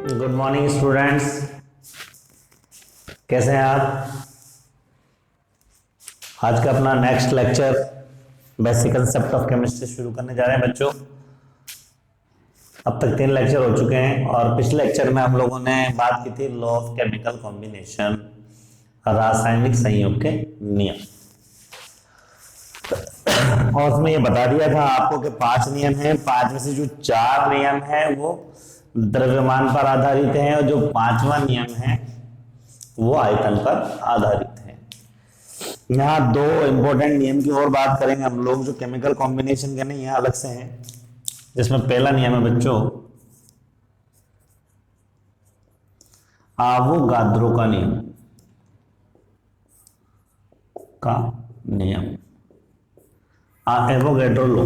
Good morning students, कैसे हैं आप। आज का अपना next lecture basic concept of chemistry शुरू करने जा रहे हैं बच्चों। अब तक 3 लेक्चर हो चुके हैं और पिछले लेक्चर में हम लोगों ने बात की थी लॉ ऑफ केमिकल कॉम्बिनेशन, रासायनिक संयोग के नियम। और उसमें ये बता दिया था आपको कि 5 नियम हैं, 5 में से जो 4 नियम हैं वो द्रव्यमान पर आधारित हैं और जो 5वां नियम है वो आयतन पर आधारित है। यहाँ 2 इंपॉर्टेंट नियम की और बात करेंगे हम लोग जो केमिकल कॉम्बिनेशन के नहीं है, अलग से हैं। जिसमें पहला नियम है बच्चों आवोगाद्रो का नियम एवोगैड्रो लॉ।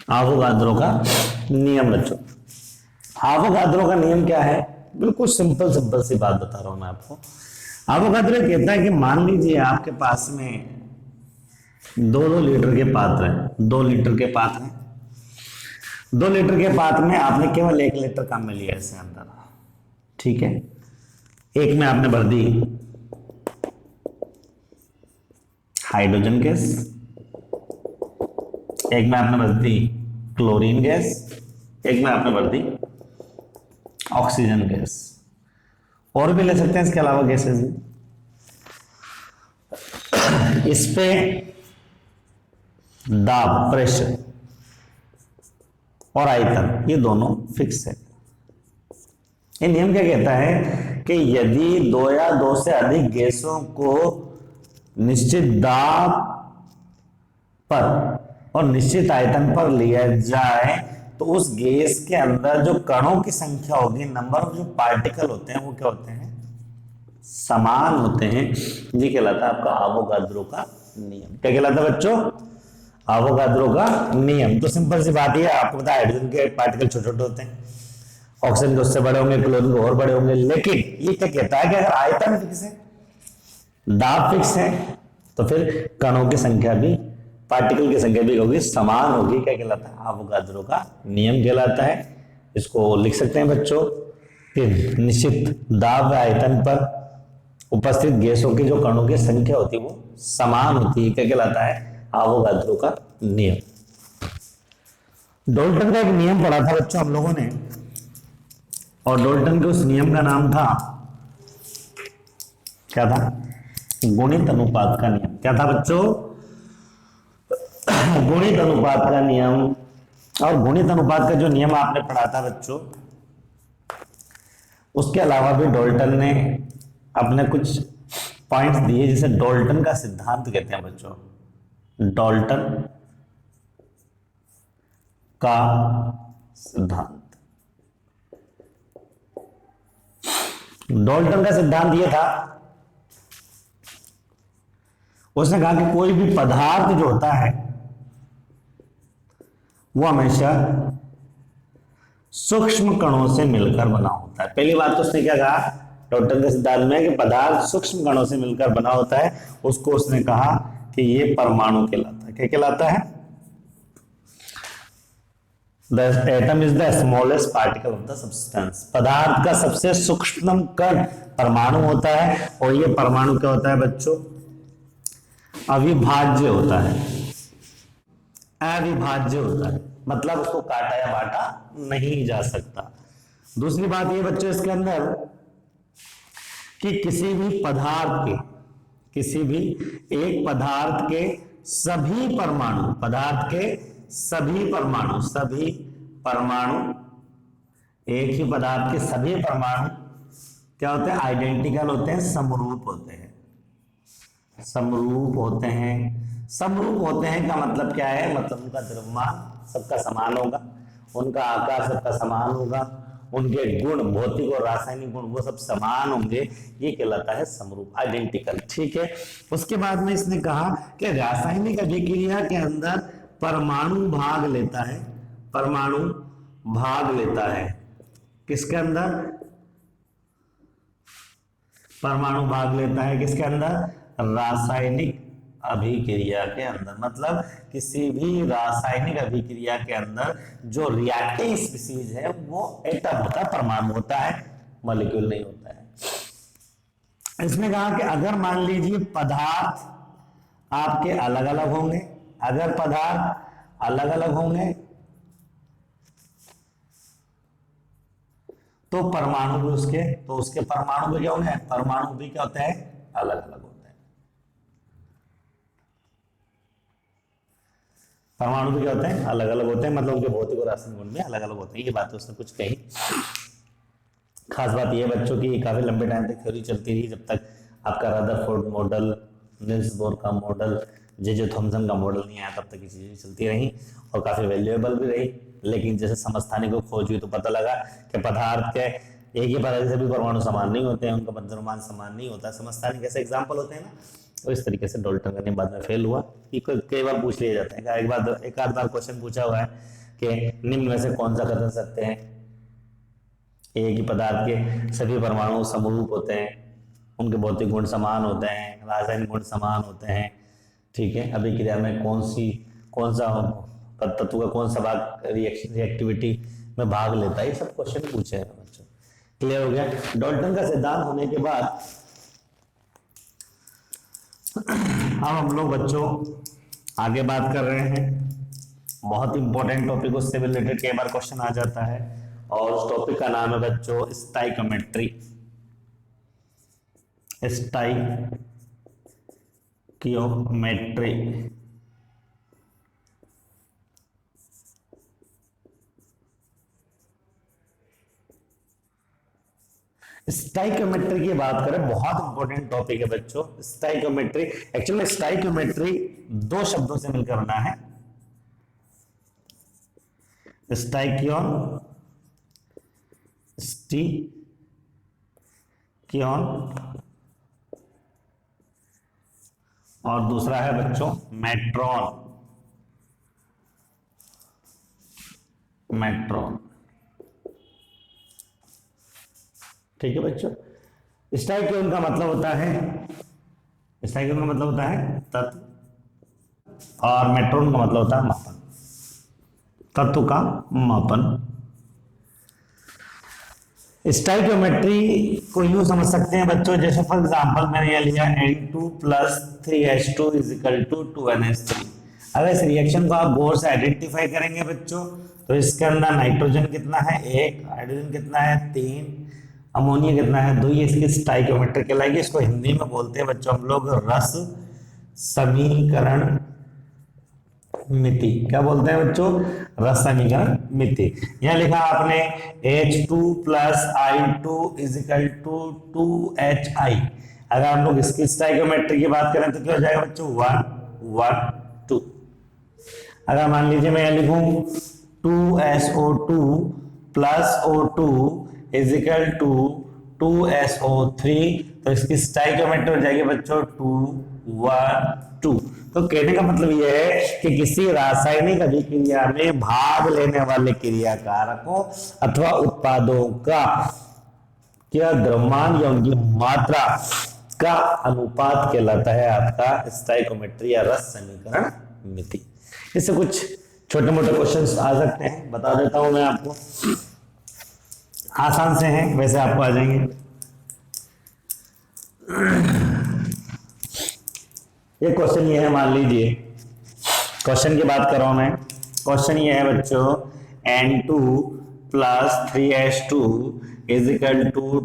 आवोगाद्रो का नियम बच्चों, आवोगाद्रो का नियम क्या है? बिल्कुल सिंपल सी बात बता रहा हूं मैं आपको। आवोगाद्रो कहता है कि मान लीजिए आपके पास में 2 लीटर के पात्र हैं, 2 लीटर के पात्र हैं। 2 लीटर के पात्र में आपने केवल 1 लीटर काम में लिया इसके अंदर, ठीक है। एक में आपने भर दी हाइड्रोजन गैस, एक में आपने भर दी क्लोरीन गैस, एक में आपने भर दी ऑक्सीजन गैस। और भी ले सकते हैं इसके अलावा गैसेस भी। इस पे दाब, प्रेशर और आयतन ये दोनों फिक्स है। ये नियम क्या कहता है कि यदि 2 या 2 से अधिक गैसों को निश्चित दाब पर और निश्चित आयतन पर लिया जाए तो उस गैस के अंदर जो कणों की संख्या होगी, नंबर ऑफ जो पार्टिकल होते हैं वो क्या होते हैं? समान होते हैं। ये कहलाता है आपका आवोगाद्रो का नियम। क्या कहलाता है बच्चों? आवोगाद्रो का नियम। तो सिंपल सी बात है, आपको पता है हाइड्रोजन के पार्टिकल छोटे छोटे होते हैं, ऑक्सीजन के उससे बड़े होंगे, क्लोरीन के और बड़े होंगे। लेकिन ये क्या कहता है कि अगर आयतन फिक्स है, दाब फिक्स है, तो फिर कणों की संख्या भी, पार्टिकल की संख्या भी होगी, समान होगी। क्या कहलाता है? आवोगाद्रो का नियम कहलाता है। इसको लिख सकते हैं बच्चों कि निश्चित दाब व आयतन पर उपस्थित गैसों की जो कणों की संख्या होती है वो समान होती है। क्या कहलाता है? आवोगाद्रो का नियम। डाल्टन का एक नियम पढ़ा था बच्चों हम लोगों ने, और डाल्टन के उस नियम का नाम था, क्या था? गुणित अनुपात का नियम। क्या था बच्चों? गुणित अनुपात का नियम। और गुणित अनुपात का जो नियम आपने पढ़ा था बच्चों, उसके अलावा भी डाल्टन ने अपने कुछ पॉइंट्स दिए जिसे डाल्टन का सिद्धांत कहते हैं बच्चों। डाल्टन का सिद्धांत, डाल्टन का सिद्धांत यह था, उसने कहा कि कोई भी पदार्थ जो होता है वो हमेशा सूक्ष्म कणों से मिलकर बना होता है। पहली बात तो उसने क्या कहा डाल्टन के सिद्धांत में कि पदार्थ सूक्ष्म कणों से मिलकर बना होता है। उसको उसने कहा कि ये परमाणु कहलाता है। क्या कहलाता है? The atom is the smallest particle of the substance। पदार्थ का सबसे सूक्ष्मतम कण परमाणु होता है। और ये परमाणु क्या होता है बच्चों? अविभाज्य होता है, अविभाज्य होता है, मतलब उसको काटा या बांटा नहीं जा सकता। दूसरी बात ये बच्चों इसके अंदर कि किसी भी पदार्थ के, किसी भी एक पदार्थ के सभी परमाणु, पदार्थ के सभी परमाणु, सभी परमाणु, एक ही पदार्थ के सभी परमाणु क्या होते हैं? आइडेंटिकल होते हैं, समरूप होते हैं। समरूप होते हैं। समरूप होते हैं का मतलब क्या है? मतलब उनका द्रव्यमान सबका समान होगा, उनका आकार सबका समान होगा, उनके गुण, भौतिक और रासायनिक गुण वो सब समान होंगे। ये कहलाता है समरूप, आइडेंटिकल, ठीक है। उसके बाद में इसने कहा कि रासायनिक अभिक्रिया के अंदर परमाणु भाग लेता है, परमाणु भाग लेता है। किसके अंदर? परमाणु भाग लेता है किसके अंदर? रासायनिक अभिक्रिया के अंदर, मतलब किसी भी रासायनिक अभिक्रिया के अंदर जो रिएक्टिंग स्पीसीज है वो एटम होता है, परमाणु होता है, मॉलिक्यूल नहीं होता है। इसमें कहा कि अगर मान लीजिए पदार्थ आपके अलग अलग होंगे, अगर पदार्थ अलग अलग होंगे तो परमाणु भी उसके परमाणु भी क्या होंगे, परमाणु भी क्या होते हैं, अलग अलग होते हैं। परमाणु भी क्या होते हैं, अलग अलग होते हैं, मतलब उनके भौतिक और रासायनिक गुण भी अलग अलग होते हैं। ये बात उसने कुछ कही। खास बात यह बच्चों की काफी लंबे टाइम तक थ्योरी चलती रही, जब तक आपका रदरफोर्ड मॉडल, निल्स बोर का मॉडल, जे थॉमसन का मॉडल नहीं आया, तब तक ये चीजें चलती रही और काफी वैल्यूएबल भी रही। लेकिन जैसे समस्थानिक को खोज हुई तो पता लगा कि पदार्थ के एक ही पदार्थ से भी परमाणु समान नहीं होते हैं, उनका द्रव्यमान समान नहीं होता। समस्थानिक कैसे एग्जाम्पल होते हैं ना, तो इस तरीके से डाल्टन का नियम बाद में फेल हुआ। कई बार पूछ लिया जाता है, एक आध बार क्वेश्चन पूछा हुआ है कि निम्न में से कौन सा कथन सत्य है। एक ही पदार्थ के सभी परमाणु समरूप होते हैं, उनके भौतिक गुण समान होते हैं, रासायनिक गुण समान होते हैं, ठीक है। अभिक्रिया में कौन सा तत्व का कौन सा भाग रिएक्टिविटी में भाग लेता है, ये सब क्वेश्चन पूछे हैं बच्चों। क्लियर हो गया। डाल्टन का सिद्धांत होने के बाद अब हम लोग बच्चों आगे बात कर रहे हैं। बहुत इंपॉर्टेंट टॉपिक, उससे रिलेटेड कई बार क्वेश्चन आ जाता है, और उस टॉपिक का नाम है बच्चों स्टाइकोमेट्री। स्टाइकियोमेट्री। स्टाइकोमेट्री की बात करें, बहुत इंपॉर्टेंट टॉपिक है बच्चों स्टाइकोमेट्री। एक्चुअली स्टाइकोमेट्री दो शब्दों से मिलकर बना है, स्टाइकियोन, और दूसरा है बच्चों मेट्रॉन। ठीक है बच्चों। स्टाइकियोन का मतलब होता है, तत्व, और मेट्रॉन का मतलब होता है मापन, तत्व का मापन। स्टाइकियोमेट्री को यूं समझ सकते हैं बच्चों, जैसे फॉर एग्जांपल मैंने ये लिया N2 + 3H2 = 2NH3। अगर इस रिएक्शन को आप गौर से आइडेंटिफाई करेंगे बच्चों, तो इसके अंदर नाइट्रोजन कितना है 1, हाइड्रोजन कितना है 3, अमोनिया कितना है 2, ये इसकी स्टाइकियोमेट्री कहलाएगी। इसको हिंदी में बोलते हैं बच्चों हम लोग रस समीकरण मिति। क्या बोलते हैं बच्चों, रस समीकरण मिति। यहां लिखा आपने H2 + I2 = 2HI। अगर हम लोग इसकी स्टाइकियोमेट्री की बात करें तो क्या हो जाएगा बच्चों 1 1 2। अगर मान लीजिए मैं लिखूं 2SO2 + O2 = 2SO3, तो इसकी स्टाइकियोमेट्री हो जाएगी बच्चों 2 1 2। तो कहने का मतलब यह है कि किसी रासायनिक अभिक्रिया में भाग लेने वाले क्रियाकारकों अथवा उत्पादों का क्या द्रव्यमान या उनकी मात्रा का अनुपात कहलाता है आपका स्टाइकियोमेट्री या रस समीकरण मिति। इससे कुछ छोटे मोटे क्वेश्चंस आ सकते हैं, बता देता हूं मैं आपको। आसान से हैं, वैसे आपको आ जाएंगे। ये क्वेश्चन ये है, मान लीजिए क्वेश्चन की बात कर रहा हूं मैं। क्वेश्चन ये है बच्चों N2 + 3H2 =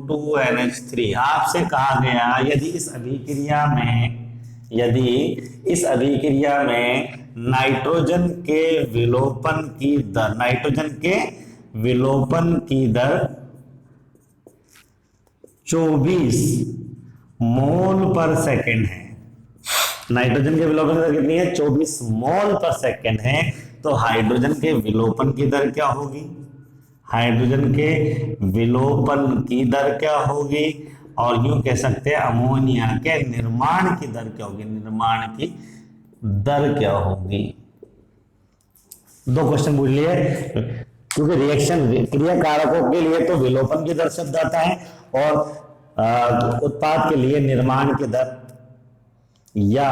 2NH3। आपसे कहा गया यदि इस अभिक्रिया में नाइट्रोजन के विलोपन की दर 24 मोल/सेकंड है। नाइट्रोजन के विलोपन की दर कितनी है 24 मोल/सेकंड है। तो हाइड्रोजन के विलोपन की दर क्या होगी, और यूं कह सकते हैं अमोनिया के निर्माण की दर क्या होगी। दो क्वेश्चन पूछ लिए, क्योंकि रिएक्शन क्रिया कारकों के लिए तो विलोपन की दर शब्द आता है, और उत्पाद के लिए निर्माण की दर या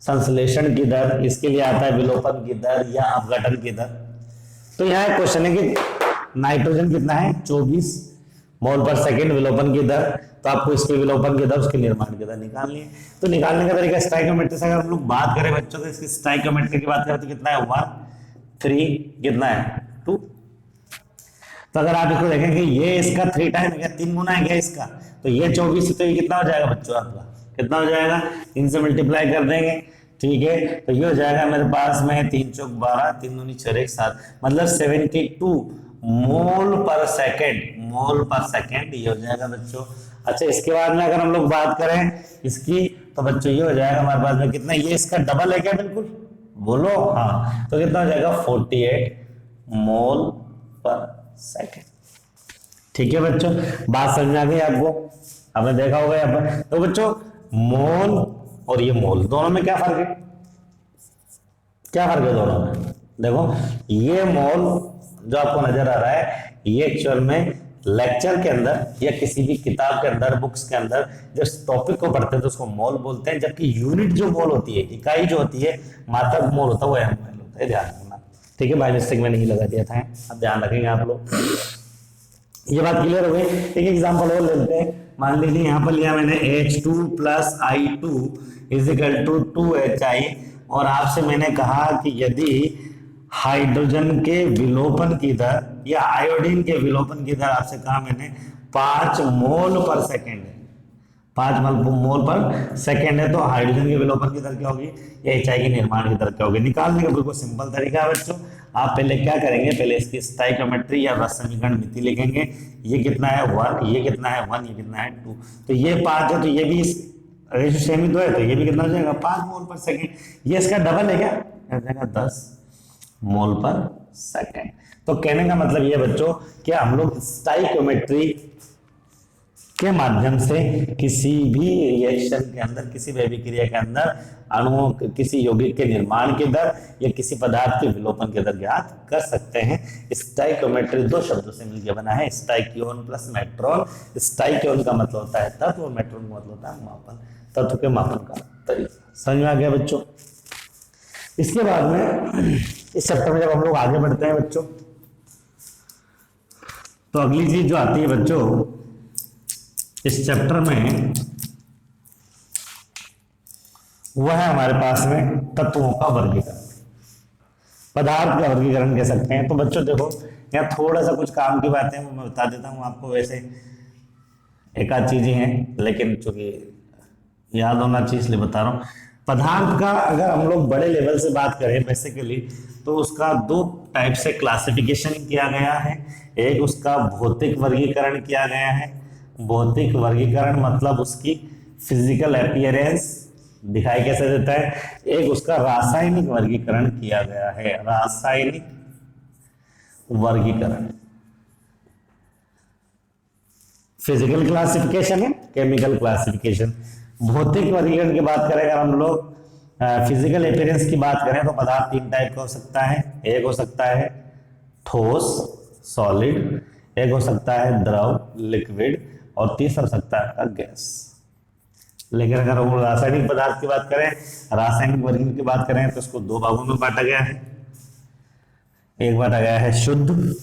संश्लेषण की दर, इसके लिए आता है विलोपन की दर या अपघटन की दर। तो यहाँ क्वेश्चन है कि नाइट्रोजन कितना है 24 मोल पर सेकेंड विलोपन की दर, तो आपको इसके विलोपन की दर उसके निर्माण की दर निकालनी है। तो निकालने का तरीका स्टोइकियोमेट्री से अगर हम लोग बात करें बच्चों तो इसकी स्टोइकियोमेट्री की बात करें तो कितना है 1 3 कितना है 2। तो अगर आप इसको देखें कि ये इसका 3 टाइम है क्या, 3 गुना है क्या इसका, तो ये 24 तो ये कितना हो जाएगा बच्चों आपका, कितना हो जाएगा, 3 से मल्टीप्लाई कर देंगे, ठीक है। तो ये हो जाएगा मेरे पास में 3 चौक 12 3 दूनी 6 7, मतलब 72 मोल पर सेकेंड ये हो जाएगा बच्चों। अच्छा इसके बाद में अगर हम लोग बात करें इसकी तो बच्चों ये हो जाएगा हमारे पास में कितना, ये इसका डबल है क्या, बिल्कुल बोलो हाँ, तो कितना हो जाएगा 48 मोल पर सेकेंड। ठीक है बच्चों, बात समझ आ गई आपको, आपने देखा होगा यहाँ पर। तो बच्चों मोल और ये मोल दोनों में क्या फर्क है, क्या फर्क है दोनों में, देखो ये मोल जो आपको नजर आ रहा है ये एक्चुअल में लेक्चर के अंदर या किसी भी किताब के अंदर बुक्स के अंदर जब टॉपिक को पढ़ते हैं तो उसको मोल बोलते हैं, जबकि यूनिट जो मोल होती है, इकाई जो होती है, मात्रक मोल होता है वो ml होता है, ध्यान रखना। ठीक है, बाय मिस्टेक में नहीं लगा दिया था, अब ध्यान रखेंगे आप लोग। ये बात क्लियर हो गई। एक एग्जांपल और लेते हैं, मान लीजिए यहाँ पर लिया मैंने H2 + I2 = 2HI, और आपसे मैंने कहा कि यदि हाइड्रोजन के विलोपन की दर या आयोडीन के विलोपन की दर आपसे कहा मैंने 5 मोल पर सेकेंड है, 5 मोल पर सेकेंड है, तो हाइड्रोजन के विलोपन की दर क्या होगी या HI की निर्माण की दर क्या होगी, निकालने का बिल्कुल सिंपल तरीका है बच्चों। आप पहले क्या करेंगे, पहले इसकी स्टोइकियोमेट्री या रस समीकरण मिति लिखेंगे, ये कितना है 1, ये कितना है 1, ये कितना है 2, तो ये 5 है, तो ये भी रेशो सेम ही तो है, तो ये भी कितना हो जाएगा 5 मोल पर सेकेंड। ये इसका डबल है क्या, हो जाएगा 10 मोल पर सेकेंड। तो कहने का मतलब ये बच्चों कि हम लोग स्टोइकियोमेट्री के माध्यम से किसी भी रिएक्शन के अंदर, किसी भी अभिक्रिया के अंदर अणुओं, किसी यौगिक के निर्माण की दर या किसी पदार्थ के विलोपन की दर ज्ञात कर सकते हैं। स्टोइकियोमेट्री 2 शब्दों से मिलकर बना है, स्टोइकियोन प्लस मेट्रॉन। स्टोइकियोन का मतलब होता है तत्व और मेट्रॉन का मतलब होता है मापन, तत्व के मापन का तरीका। समझ में आ गया बच्चों। इसके बाद में इस चैप्टर में जब हम लोग आगे बढ़ते हैं बच्चों, तो अगली चीज जो आती है बच्चों इस चैप्टर में वह है हमारे पास में तत्वों का वर्गीकरण, पदार्थ का वर्गीकरण कह सकते हैं। तो बच्चों देखो यहाँ थोड़ा सा कुछ काम की बातें मैं बता देता हूँ आपको, वैसे एक आध चीजें हैं लेकिन चूंकि याद होना चाहिए इसलिए बता रहा हूँ। पदार्थ का अगर हम लोग बड़े लेवल से बात करें बेसिकली तो उसका 2 टाइप से क्लासिफिकेशन किया गया है। एक उसका भौतिक वर्गीकरण किया गया है, भौतिक वर्गीकरण मतलब उसकी फिजिकल अपीयरेंस दिखाई कैसे देता है। एक उसका रासायनिक वर्गीकरण किया गया है, रासायनिक वर्गीकरण, फिजिकल क्लासिफिकेशन है, केमिकल क्लासिफिकेशन। भौतिक वर्गीकरण की बात करें अगर हम लोग फिजिकल अपीयरेंस की बात करें तो पदार्थ 3 टाइप का हो सकता है। एक हो सकता है ठोस सॉलिड, एक हो सकता है द्रव लिक्विड, और तीसरा हो सकता है गैस। लेकिन अगर हम रासायनिक पदार्थ की बात करें, रासायनिक वर्गीकरण की बात करें तो इसको 2 भागों में बांटा गया है। एक बांटा गया है शुद्ध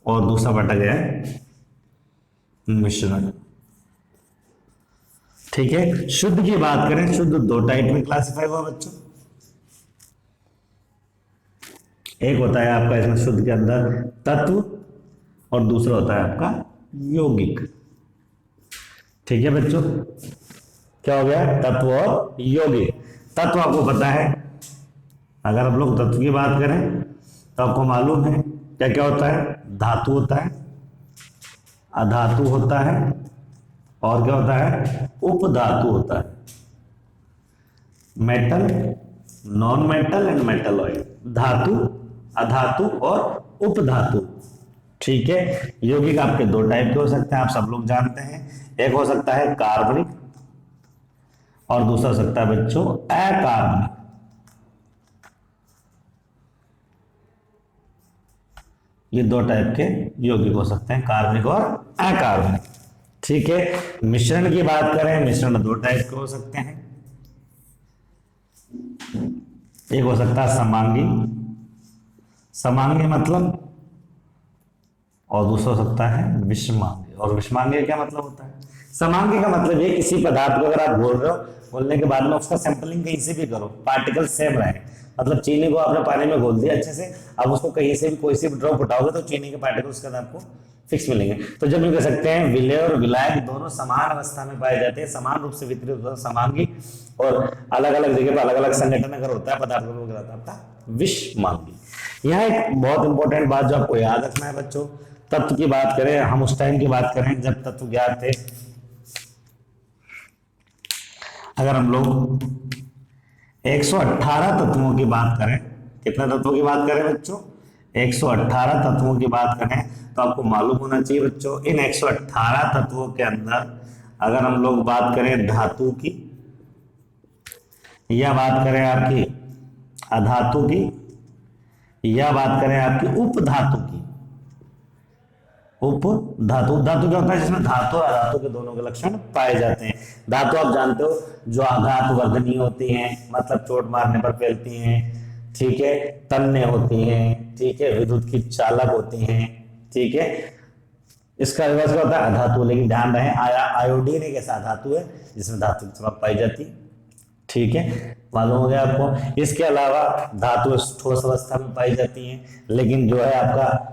और दूसरा बांटा गया है मिश्रण। ठीक है, शुद्ध की बात करें, शुद्ध 2 टाइप में क्लासिफाई हुआ बच्चों। एक होता है आपका इसमें शुद्ध के अंदर तत्व और दूसरा होता है आपका यौगिक। ठीक है बच्चों, क्या हो गया, तत्व और यौगिक। तत्व आपको पता है, अगर हम लोग तत्व की बात करें तो आपको मालूम है क्या क्या होता है, धातु होता है, अधातु होता है, और क्या होता है उपधातु होता है, metal, non metal and metalloid, धातु, अधातु और उपधातु। ठीक है, यौगिक आपके 2 टाइप के हो सकते हैं, आप सब लोग जानते हैं। एक हो सकता है कार्बनिक और दूसरा हो सकता है बच्चों अकार्बनिक। ये 2 टाइप के यौगिक हो सकते हैं, कार्बनिक और अकार्बनिक। ठीक है। मिश्रण की बात करें, मिश्रण दो टाइप के हो सकते हैं। एक हो सकता है समांगी, समांगी मतलब, और दूसरा हो सकता है विषमांगी। और विषमांगी का क्या मतलब होता है? समांगी का मतलब ये किसी पदार्थ को अगर आप बोल रहे हो, बोलने के बाद में उसका सैंपलिंग कहीं से भी करो, पार्टिकल सेम रहे। मतलब चीनी को आपने पानी में घोल दिया अच्छे से, अब उसको कहीं से भी कोई सी भी ड्रॉप उठाओगे तो चीनी के पार्टिकल्स के अंदर आपको फिक्स मिलेंगे। तो जब ये कह सकते हैं विलय और विलायक दोनों समान अवस्था में पाए जाते हैं, समान रूप से वितरित होता है समांगी, और अलग अलग जगह पर अलग अलग संगठन अगर होता है पदार्थ को कहलाता है आपका विषमांगी। यहाँ एक बहुत इंपॉर्टेंट बात जो आपको याद रखना है बच्चों, तत्व की बात करें, हम उस टाइम की बात करें जब तत्व ज्ञात थे। अगर हम लोग 118 तत्वों की बात करें, कितने तत्वों की बात करें बच्चों? 118 तत्वों की बात करें, तो आपको मालूम होना चाहिए बच्चों, इन 118 तत्वों के अंदर अगर हम लोग बात करें धातु की, या बात करें आपकी अधातु की, या बात करें आपकी उप धातु की। उप धातु, धातु क्या होता है? जिसमें धातु और अधातु के दोनों के लक्षण पाए जाते हैं। धातु आप जानते हो जो आघात वर्धनीय होती हैं, मतलब चोट मारने पर फैलती हैं, ठीक है, तन्य होती हैं, ठीक है, विद्युत की चालक होती हैं, ठीक है। इसका रिवर्स क्या होता है? अधातु। लेकिन ध्यान रहे आयोडीन एक ऐसा धातु है जिसमें धातु की चमक पाई जाती है, ठीक है, मालूम हो गया आपको। इसके अलावा धातु ठोस अवस्था में पाई जाती है, लेकिन जो है आपका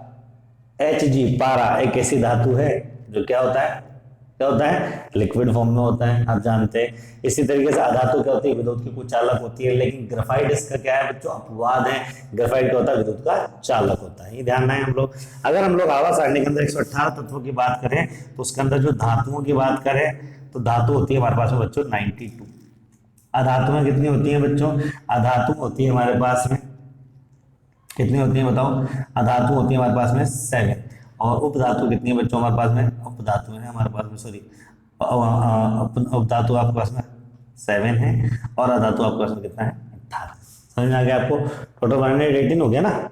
Hg पारा एक ऐसी धातु है जो क्या होता है? क्या होता है? लिक्विड फॉर्म में होता है, आप जानते हैं। इसी तरीके से अधातु क्या होती है? विद्युत की कुचालक होती है। लेकिन ग्रेफाइट इसका क्या है बच्चों? अपवाद है। ग्रेफाइट क्या होता है? विद्युत का चालक होता है। ये ध्यान रहे हम लोग। अगर हम लोग आवास सारणी के अंदर 118 तत्वों की बात करें तो उसके अंदर जो धातुओं की बात करें तो धातु होती है हमारे पास में बच्चों 92। अधातुएं कितनी होती है बच्चों? अधातु होती है हमारे पास में कितनी होती है बताओ? अधातु होती है हमारे पास में 7। और उपधातु कितनी है बच्चों हमारे पास में? उपधातु है हमारे पास में, सॉरी, उपधातु आपके पास में 7 है, और अधातु आपके पास में कितना है? 18। समझ में आ गया आपको? टोटल 118 हो गया ना?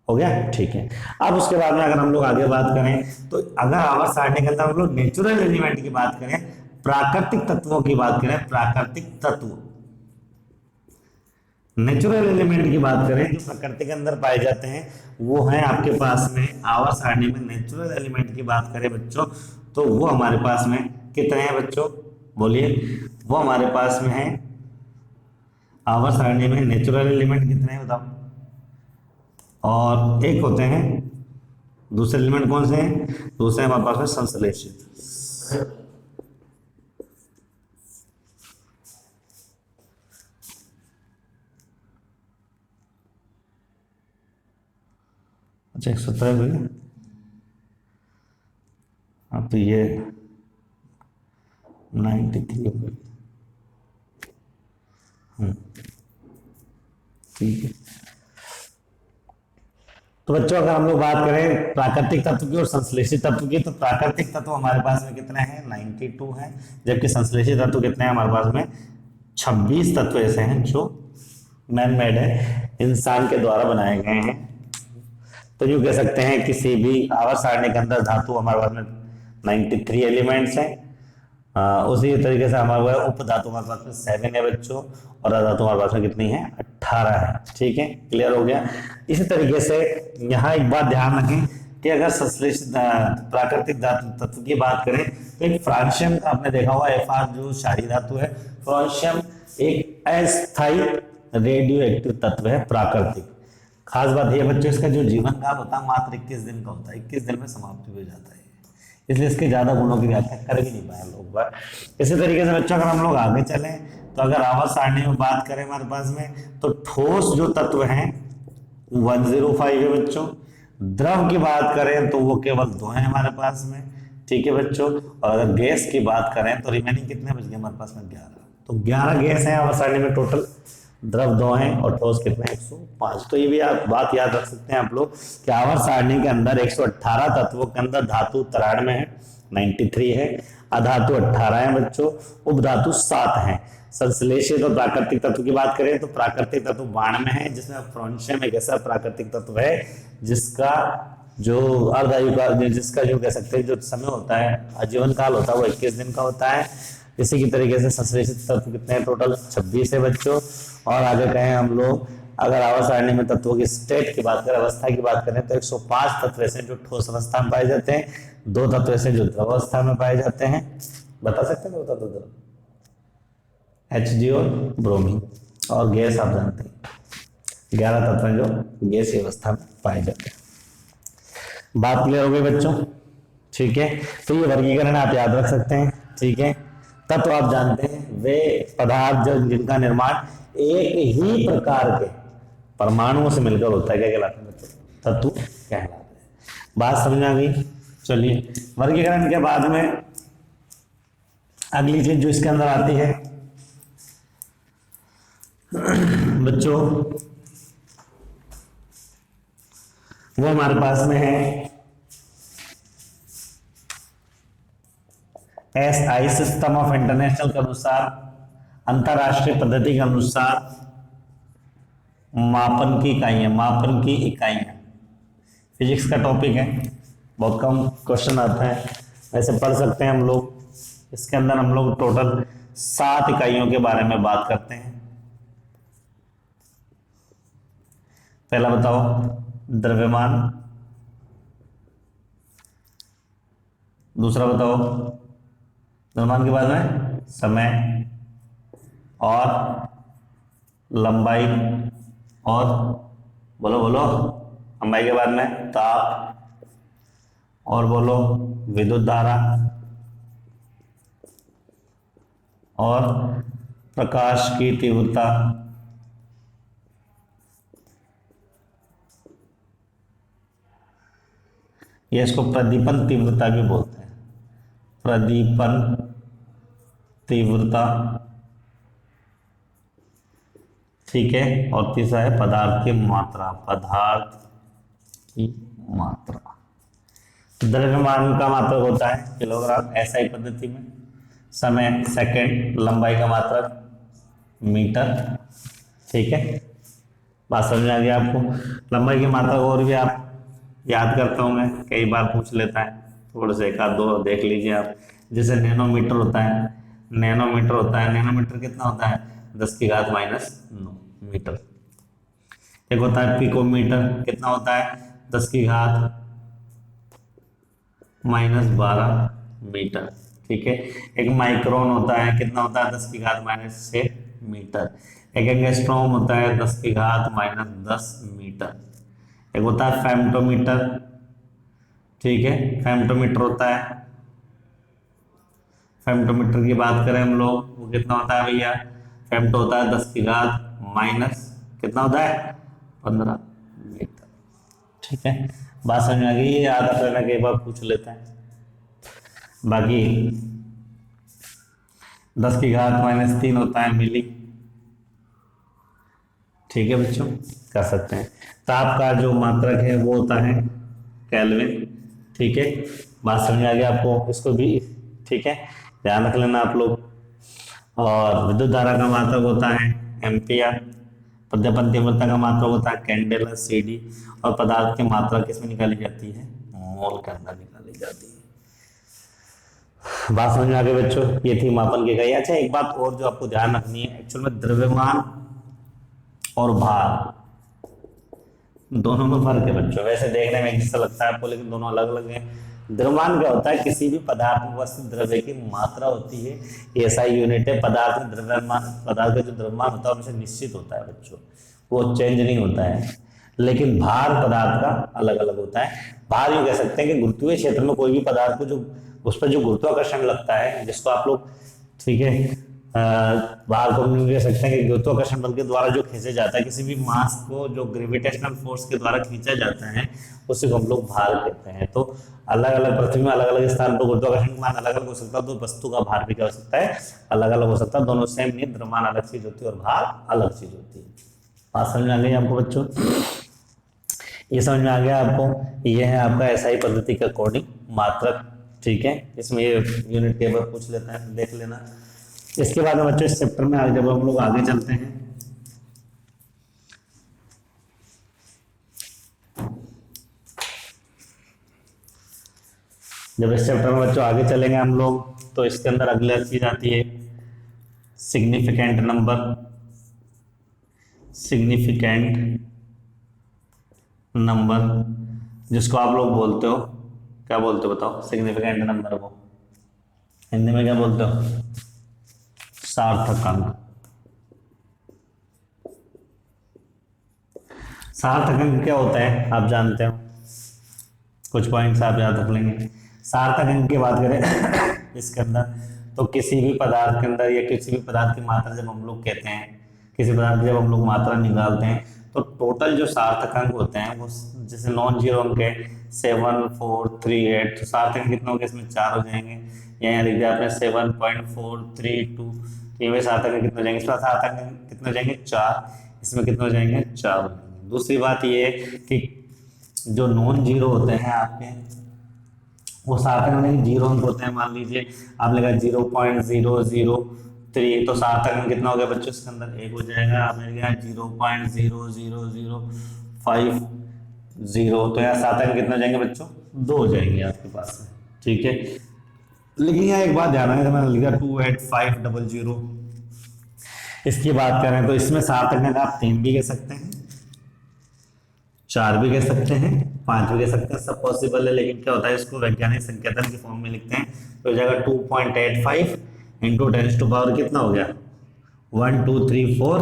हो गया, ठीक है। अब उसके बाद में अगर हम लोग आगे बात करें तो अगर आवर्त सारणी के अंदर हम लोग नेचुरल एलिमेंट की बात करें, प्राकृतिक तत्वों की बात करें, प्राकृतिक तत्व, नेचुरल एलिमेंट की बात करें जो प्रकृति के अंदर पाए जाते हैं, वो है आपके पास में आवर्त सारणी में। नेचुरल एलिमेंट की बात करें बच्चों तो वो हमारे पास में कितने हैं बच्चों? बोलिए, वो हमारे पास में है आवर्त सारणी में नेचुरल एलिमेंट कितने हैं बताओ? और एक होते हैं दूसरे एलिमेंट कौन से हैं? दूसरे हमारे पास में संश्लेषित। अच्छा 117 हो गया। हाँ तो ये 93 हो गई। ठीक है। तो बच्चों अगर हम लोग बात करें प्राकृतिक तत्व की और संश्लेषित तत्व की, तो प्राकृतिक तत्व हमारे पास में कितने हैं? 92 है। जबकि संश्लेषित तत्व कितने हैं हमारे पास में? 26 तत्व ऐसे हैं जो मैन मेड है, इंसान के द्वारा बनाए गए हैं। तो यूं कह सकते हैं किसी भी आवर्त सारणी के अंदर धातु हमारे पास में 93 एलिमेंट्स हैं। उसी तरीके से हमारे पास उप धातु हमारे पास में 7 है बच्चों, और अधातु हमारे पास में कितनी है? 18 है। ठीक है, क्लियर हो गया। इसी तरीके से यहाँ एक बात ध्यान रखें कि अगर संश्लेषित प्राकृतिक धातु तत्व की बात करें तो एक फ्रांशियम आपने देखा होगा, Fr जो क्षारीय धातु है, फ्रांशियम एक अस्थायी रेडियो एक्टिव तत्व है प्राकृतिक। खास बात यह बच्चों इसका जो जीवन काल होता है मात्र 21 दिन का होता है, 21 दिन में समाप्ति हो जाता है, इसलिए इसके ज्यादा गुणों की व्याख्या कर भी नहीं पाए लोग बार। इसी तरीके से बच्चों अगर हम लोग आगे चलें तो अगर आवर्त सारणी में बात करें हमारे पास में तो ठोस जो तत्व हैं 105 है बच्चों। द्रव की बात करें तो वो केवल 2 है हमारे पास में। ठीक है बच्चों, और अगर गैस की बात करें तो रिमेनिंग कितने बच गए हमारे पास में? 11। तो 11 गैस है आवर्त सारणी में टोटल, द्रव 2 हैं और ठोस कितने? 105। तो ये भी आप बात याद रख सकते हैं आप लोग कि आवर्त सारणी के अंदर 118 तत्वों के अंदर धातु 93 है, 93 है, अधातु 18 है बच्चों, उपधातु 7 है। संश्लेषित और प्राकृतिक तत्व की बात करें तो प्राकृतिक तत्व 92 है, जिसमें फ्रांशियम एक ऐसा प्राकृतिक तत्व है जिसका जो अर्धायु काल, जिसका जो कह सकते हैं जो समय होता है, आजीवन काल होता है, वो 21 दिन का होता है। इसी की तरीके से संश्लेषित तत्व कितने हैं? टोटल 26 है बच्चों। और आगे कहें हम लोग, अगर आवर्त सारणी में तत्वों की स्टेट की बात करें, अवस्था की बात करें, तो 105 तत्व ऐसे जो ठोस अवस्था में पाए जाते हैं, 2 तत्व ऐसे जो द्रव अवस्था में पाए जाते हैं। बता सकते हैं 2 तत्व? HG और ब्रोमीन। और गैस आप जानते हैं 11 तत्व हैं जो गैस अवस्था में पाए जाते हैं। बात क्लियर हो गई बच्चों? ठीक है, तो ये वर्गीकरण आप याद रख सकते हैं। ठीक है, तत्व आप जानते हैं वे पदार्थ जो जिनका निर्माण एक ही प्रकार के परमाणुओं से मिलकर होता है, क्या कहलाते हैं बच्चों? तत्व कहलाते हैं। बात समझ आ गई? चलिए, वर्गीकरण के बाद में अगली चीज जो इसके अंदर आती है बच्चों, वो हमारे पास में है SI सिस्टम ऑफ इंटरनेशनल के अनुसार, अंतरराष्ट्रीय पद्धति के अनुसार मापन की इकाइयां, मापन की इकाइयां। फिजिक्स का टॉपिक है, बहुत कम क्वेश्चन आता है, वैसे पढ़ सकते हैं हम लोग। इसके अंदर हम लोग टोटल 7 इकाइयों के बारे में बात करते हैं। पहला बताओ, द्रव्यमान। दूसरा बताओ, द्रव्यमान के बाद में समय और लंबाई, और बोलो बोलो, लंबाई के बाद में ताप, और बोलो विद्युत धारा, और प्रकाश की तीव्रता, ये इसको प्रदीपन तीव्रता भी बोलते हैं, प्रदीपन तीव्रता। ठीक है, और तीसरा है पदार्थ की मात्रा, पदार्थ की मात्रा। द्रव्यमान का मात्रक होता है किलोग्राम SI पद्धति में, समय सेकंड, लंबाई का मात्रक मीटर। ठीक है, बात समझ आ गई आपको? लंबाई की मात्रक और भी आप याद करते होंगे, कई बार पूछ लेता है, थोड़े से 1-2 देख लीजिए आप। जैसे नैनोमीटर होता है, नैनोमीटर होता है, नैनोमीटर कितना होता है? 10⁻⁹ मीटर। एक होता है पिकोमीटर, कितना होता है? 10⁻⁻12 मीटर। ठीक है, एक माइक्रोन होता है, कितना होता है? 10⁻⁻6 मीटर। एक एंगस्ट्रॉम होता है 10⁻⁻10 मीटर। एक होता है फेम्टोमीटर। ठीक है, फेम्टोमीटर होता है, फेम्टोमीटर की बात करें हम लोग, वो कितना होता है भैया? फेम्टो होता है 10⁻⁻, कितना होता है? 15 मीटर। ठीक है, बात समझ आ गई? ये याद रखना, कई बार पूछ लेता है। बाकी 10⁻³ होता है मिली। ठीक है बच्चों, कर सकते हैं। ताप का जो मात्रक है वो होता है केल्विन। ठीक है, बात समझ आ गई आपको? इसको भी ठीक है ध्यान रख लेना आप लोग। और विद्युत धारा का मात्रक होता है एम्पियर। प्रदीपन तीव्रता का मात्रक होता है कैंडेला CD। और पदार्थ की मात्रा किसमें निकाली जाती है? मोल के अंदर निकाली जाती है। बात समझ में आ गई बच्चों? ये थी मापन की इकाई। अच्छा, एक बात और जो आपको ध्यान रखनी है, एक्चुअल में द्रव्यमान और भार दोनों में फर्क है बच्चों। वैसे देखने में एक जैसा लगता है आपको, लेकिन दोनों अलग अलग हैं। द्रव्यमान क्या होता है? किसी भी पदार्थ में उपस्थित द्रव्य की मात्रा होती है, ऐसा यूनिट है। पदार्थ में द्रव्यमान, पदार्थ का जो द्रव्यमान होता है हमेशा निश्चित होता है बच्चों, वो चेंज नहीं होता है। लेकिन भार पदार्थ का अलग अलग होता है। भार यूं कह सकते हैं कि गुरुत्वीय क्षेत्र में कोई भी पदार्थ को जो उस पर जो गुरुत्वाकर्षण लगता है, जिसको आप लोग ठीक है भार को हम कह सकते हैं कि गुरुत्वाकर्षण बल के द्वारा जो खींचा जाता है, किसी भी मास को जो ग्रेविटेशनल फोर्स के द्वारा खींचा जाता है, उसी को हम लोग भार कहते हैं। तो अलग अलग पृथ्वी में अलग अलग स्थान पर गुरुत्वाकर्षण का मान अलग अलग हो सकता है, तो वस्तु का भार भी क्या हो सकता है? अलग अलग हो सकता है। दोनों सेम नहीं, द्रव्यमान अलग चीज होती है और भार अलग चीज होती है। बात समझ में आ गई आपको बच्चों? ये समझ में आ गया आपको? ये है आपका SI पद्धति के अकॉर्डिंग मात्रक। ठीक है, इसमें ये यूनिट टेबल पूछ लेता है, देख लेना। इसके बाद बच्चों इस चैप्टर में जब हम लोग आगे चलते हैं, जब इस चैप्टर में बच्चों आगे चलेंगे हम लोग तो इसके अंदर अगली चीज आती है सिग्निफिकेंट नंबर। सिग्निफिकेंट नंबर जिसको आप लोग बोलते हो, क्या बोलते हो बताओ? सिग्निफिकेंट नंबर को हिंदी में क्या बोलते हो? सार्थक अंक। सार्थक अंक क्या होता है आप जानते हो? कुछ पॉइंट्स आप याद रख लेंगे। सार्थक अंक की बात करें इसके अंदर तो किसी भी पदार्थ के अंदर या किसी भी पदार्थ की मात्रा जब हम लोग कहते हैं, किसी पदार्थ की जब हम लोग मात्रा निकालते हैं तो टोटल जो सार्थक अंक होते हैं वो जैसे नॉन जीरो अंक है 7, 4, 3, 8, तो सार्थक अंक कितने हो गए? इसमें 4 हो जाएंगे। यहाँ लिख दिया आपने 7.432, तो ये सार्थक अंक कितने हो जाएंगे? इसमें सार्थक अंक कितने हो जाएंगे? 4। इसमें कितने हो जाएंगे? 4 हो जाएंगे। दूसरी बात ये है कि जो नॉन जीरो होते हैं आपके वो सार्थक अंक जीरो अंक होते हैं। मान लीजिए आप लगा 0.003, तो सार्थक अंक कितना हो गया बच्चों? इसके अंदर 1 हो जाएगा। आपने लिखा 0.00050, तो यहाँ सार्थक अंक कितने हो जाएंगे बच्चों? 2 हो जाएंगे आपके पास में, ठीक है। लेकिन यहाँ एक बात ध्यान रखना, मैंने लिखा 28500, इसकी बात करें तो इसमें सार्थक अंक आप 3 भी कह सकते हैं, 4 भी कह सकते हैं, 5 भी कह सकते हैं, सब पॉसिबल है। लेकिन क्या होता है इसको वैज्ञानिक संकेतन की फॉर्म में लिखते हैं तो हो जाएगा 2.85 इंटू 10 टू पावर कितना हो गया? 1, 2, 3, 4।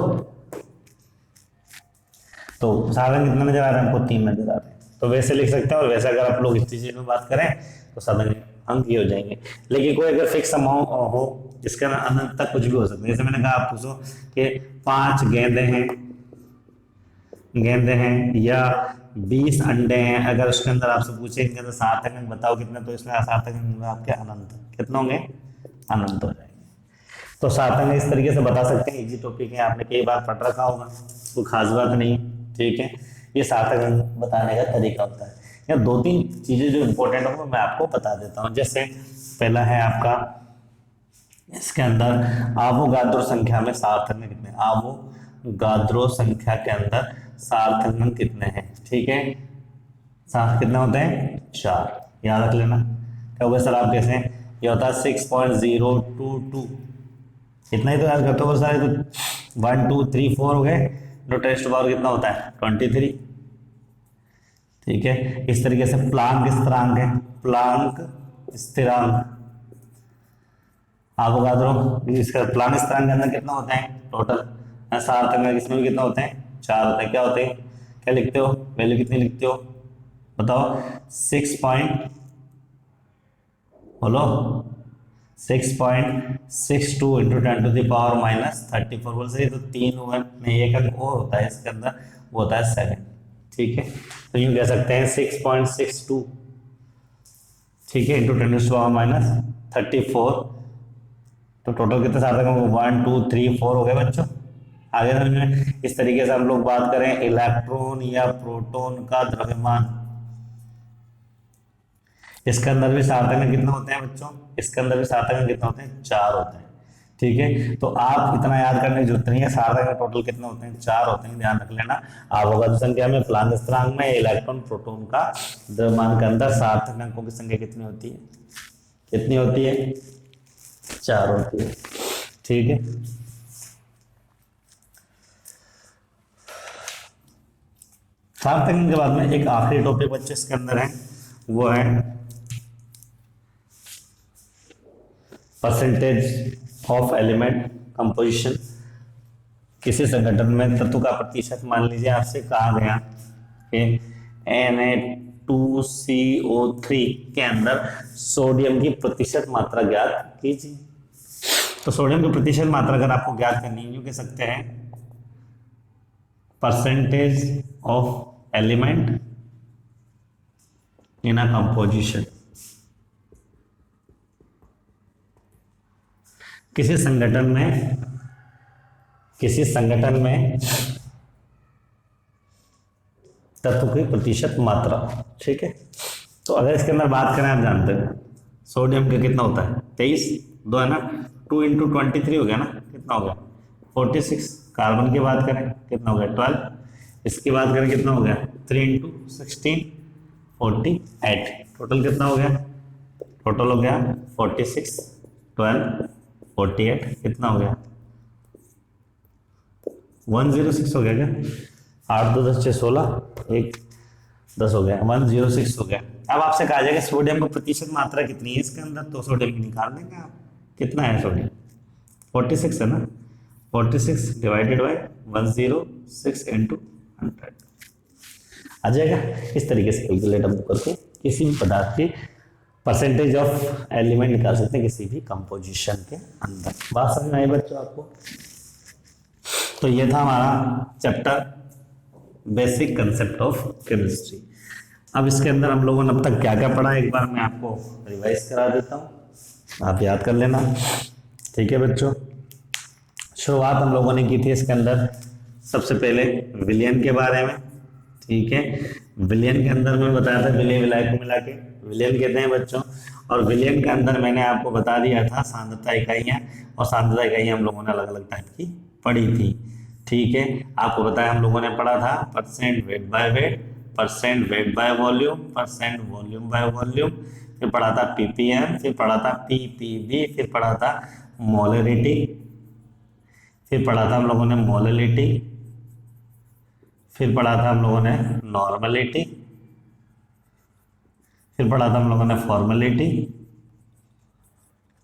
तो साधन कितना नजर आ रहा है हमको? 3 नजर आ रहे हैं। तो वैसे लिख सकते हैं, और वैसे अगर आप लोग इस चीज में बात करें तो साधन अंक ही हो जाएंगे। लेकिन कोई अगर फिक्स अमाउंट हो जिसके अनंत तक कुछ भी हो सकता है, जैसे मैंने कहा आप पूछो कि 5 गेंदे हैं या 20 अंडे हैं, अगर उसके अंदर आपसे पूछे इनके अंदर सार्थक अंक बताओ कितने, तो इसमें सार्थक अंक आपके अनंत कितने होंगे? अनंत हो जाएंगे। तो सार्थक अंक इस तरीके से बता सकते हैं। इजी टॉपिक है, आपने कई बार पढ़ रखा होगा, कोई खास बात नहीं, ठीक है। ये सार्थक अंक बताने का तरीका होता है। या 2-3 चीजें जो इंपॉर्टेंट हो मैं आपको बता देता हूँ। जैसे पहला है आपका इसके अंदर आवोगाद्रो संख्या में सार्थक अंक कितने? आवोगाद्रो संख्या के अंदर सार्थक अंक कितने हैं? ठीक है, साथ कितने होते हैं? 4। याद रख लेना। क्या होगा सर आप कैसे? ये होता है 6.022, इतना ही तो याद करते हो सारे। तो 1, 2, 3, 4 हो गए, तो टेस्ट पावर कितना होता है? 23, ठीक है। इस तरीके से प्लांक स्थिरांक है, प्लांक स्थिरांक आवोगाद्रो इसका प्लांक स्थिरांक के अंदर कितना होता है टोटल? सार्थक अंक इसमें भी कितना होते हैं? 4 होते हैं। क्या होते हैं? क्या लिखते हो? वैल्यू कितनी लिखते हो बताओ? 6.62 इंटू 10 टू द पावर -34 बोल सही। तो 3 हुए नहीं, एक अंक और होता है इसके अंदर, वो होता है 7, ठीक है। तो यूं कह सकते हैं 6.62, ठीक है, इंटू 10 टू पावर -34। तो टोटल कितने सार्थक अंक? 1, 2, 3, 4 हो गए बच्चों। आगे में इस तरीके से हम लोग बात करें इलेक्ट्रॉन या प्रोटॉन का द्रव्यमान, इसके अंदर भी सार्थक अंक कितने होते हैं बच्चों? इसके अंदर भी सार्थक अंक कितने होते हैं? 4 होते हैं, ठीक है। तो आप इतना याद करने की जरूरत नहीं है। सार्थक अंक टोटल कितने होते हैं? 4 होते हैं, ध्यान रख लेना। आवोगाद्रो संख्या में, प्लांक स्थिरांक में, इलेक्ट्रॉन प्रोटॉन का द्रव्यमान के अंदर सार्थक अंकों की संख्या कितनी होती है? कितनी होती है? 4 होती है, ठीक है। सार्थक अंक के बाद में एक आखिरी टॉपिक बच्चे इसके अंदर है, वो है परसेंटेज ऑफ एलिमेंट कंपोजिशन। किसी संगठन में तत्व का प्रतिशत, मान लीजिए आपसे कहा गया कि Na2CO3 के अंदर सोडियम की प्रतिशत मात्रा ज्ञात कीजिए। तो सोडियम की प्रतिशत मात्रा अगर आपको ज्ञात करनी है, यूं कह सकते हैं percentage of element in a composition. किसी संगठन में तत्व की प्रतिशत मात्रा, ठीक है। तो अगर इसके अंदर बात करें, आप जानते हैं सोडियम का कितना होता है? 23, 2 है ना, 2 इंटू 23 हो गया ना, कितना हो गया? 46। कार्बन की बात करें कितना हो गया? 12। इसकी बात करें कितना हो गया? 3 इंटू 16, 48। टोटल कितना हो गया? टोटल हो गया 46, 12, 48, कितना हो गया 106 हो गया क्या? 8 2 10 6 16, 1 10 हो गया, 106 हो गया। अब आपसे कहा जाएगा सोडियम की प्रतिशत मात्रा कितनी है इसके अंदर, तो सोडियम की निकाल देंगे आप। कितना है सोडियम? 46 है ना, 46 डिवाइडेड बाई 106 इंटू 100 आ जाएगा। इस तरीके से कैलकुलेट हम करके किसी भी पदार्थ की परसेंटेज ऑफ एलिमेंट निकाल सकते हैं किसी भी कंपोजिशन के अंदर। बात समझ में आई बच्चों आपको? तो ये था हमारा chapter basic concept of chemistry. अब इसके अंदर हम लोगों ने अब तक क्या क्या पढ़ा, एक बार मैं आपको रिवाइज करा देता हूँ, आप याद कर लेना। ठीक है बच्चों, शुरुआत हम लोगों ने की थी इसके अंदर सबसे पहले विलियन के बारे में। ठीक है, विलियन के अंदर मैं बताया था विलय विलय को मिला के विलियन कहते हैं बच्चों। और विलियन के अंदर मैंने आपको बता दिया था सांद्रता इकाइयाँ, और सांद्रता इकाइयाँ हम लोगों ने अलग अलग टाइप की पढ़ी थी। ठीक है, आपको बताया हम लोगों ने पढ़ा था percent weight by weight, percent weight by volume, percent volume by volume, फिर पढ़ा था पीपीएम, फिर पढ़ा था पीपीवी, फिर पढ़ा था मोलरिटी, फिर पढ़ा था हम लोगों ने मोललिटी, फिर पढ़ा था हम लोगों ने नॉर्मलिटी, फिर पढ़ा था हम लोगों ने फॉर्मेलिटी,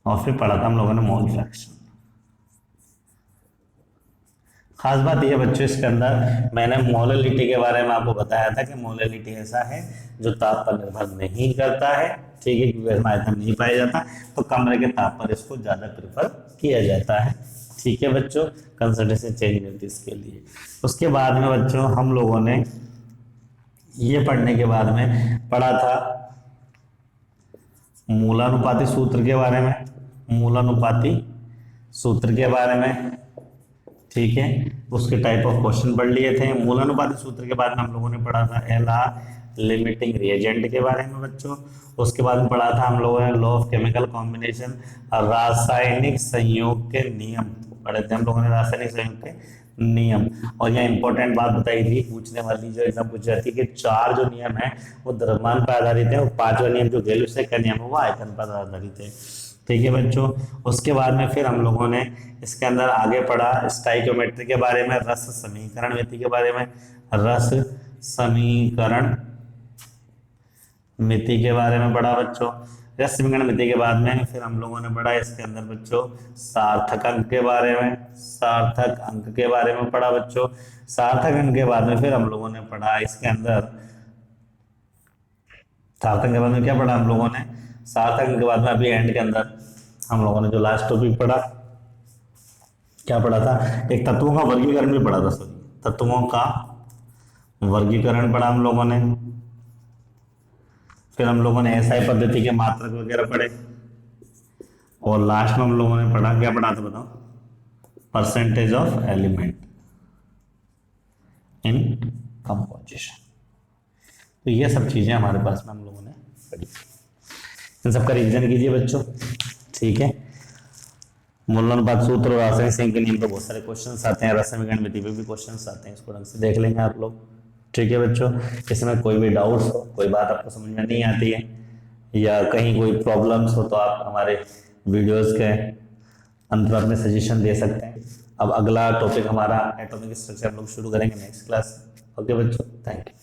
और फिर पढ़ा था हम लोगों ने मोल फ्रैक्शन। खास बात यह बच्चों इसके अंदर मैंने मोललिटी के बारे में आपको बताया था कि मोललिटी ऐसा है जो ताप पर निर्भर नहीं करता है। ठीक है, क्योंकि इसमें आयतन नहीं पाया जाता, तो कमरे के ताप पर इसको ज्यादा प्रेफर किया जाता है। ठीक है बच्चों, कंसंट्रेशन चेंज नहीं होती इसके लिए। उसके बाद में बच्चों हम लोगों ने ये पढ़ने के बाद में पढ़ा था मूलानुपाती सूत्र के बारे में, मूलानुपाती सूत्र के बारे में। ठीक है, उसके टाइप ऑफ क्वेश्चन पढ़ लिए थे। मूलानुपाती सूत्र के बाद में हम लोगों ने पढ़ा था एलआर लिमिटिंग रिएजेंट के बारे में बच्चों। उसके बाद में पढ़ा था हम लोगों ने लॉ ऑफ केमिकल कॉम्बिनेशन, रासायनिक संयोग के नियम पढ़े थे हम लोगों ने, रासायनिक संयोग के नियम। और यहाँ इंपॉर्टेंट बात बताई थी पूछने वाली, जो एग्जाम पूछ जाती है कि 4 जो नियम है वो द्रव्यमान पर आधारित है, और 5वां नियम जो गैल्यूसेक का नियम है वो आयतन पर आधारित है। ठीक है बच्चों, उसके बाद में फिर हम लोगों ने इसके अंदर आगे पढ़ा स्टाइकियोमेट्री के बारे में, रस समीकरण मिति के बारे में, रस समीकरण मिति के बारे में पढ़ा बच्चों। रस समीकरण मिति के बाद में फिर हम लोगों ने पढ़ा इसके अंदर बच्चों सार्थक अंक के बारे में, सार्थक अंक के बारे में पढ़ा बच्चों। सार्थक अंक के बाद में फिर हम लोगों ने पढ़ा इसके अंदर, सार्थक के बाद में क्या पढ़ा हम लोगों ने, सार्थक के बाद में अभी एंड के अंदर हम लोगों ने जो लास्ट टॉपिक पढ़ा, क्या पढ़ा था, एक तत्वों का वर्गीकरण भी पढ़ा था। सॉरी, तत्वों का वर्गीकरण पढ़ा हम लोगों ने। फिर हम लोगों ने एसआई पद्धति के मात्रक वगैरह पढ़े, और लास्ट में हम लोगों ने पढ़ा, क्या पढ़ा था बताओ, percentage of element in composition. तो ये सब चीजें हमारे पास में हम लोगों ने पढ़ी, इन सबका रिवीजन कीजिए बच्चों। ठीक है, मूलानुपात सूत्र और रासायनिक संयोग के नियम पर बहुत सारे क्वेश्चंस आते हैं, रस समीकरण मिति पे भी क्वेश्चंस आते हैं, इसको ढंग से देख लेंगे आप लोग। ठीक है बच्चों, इसमें कोई भी डाउट्स हो, कोई बात आपको समझ में नहीं आती है, या कहीं कोई प्रॉब्लम्स हो, तो आप हमारे वीडियोस के अंत में अपने सजेशन दे सकते हैं। अब अगला टॉपिक हमारा एटॉमिक स्ट्रक्चर हम लोग शुरू करेंगे नेक्स्ट क्लास। ओके बच्चों, थैंक यू।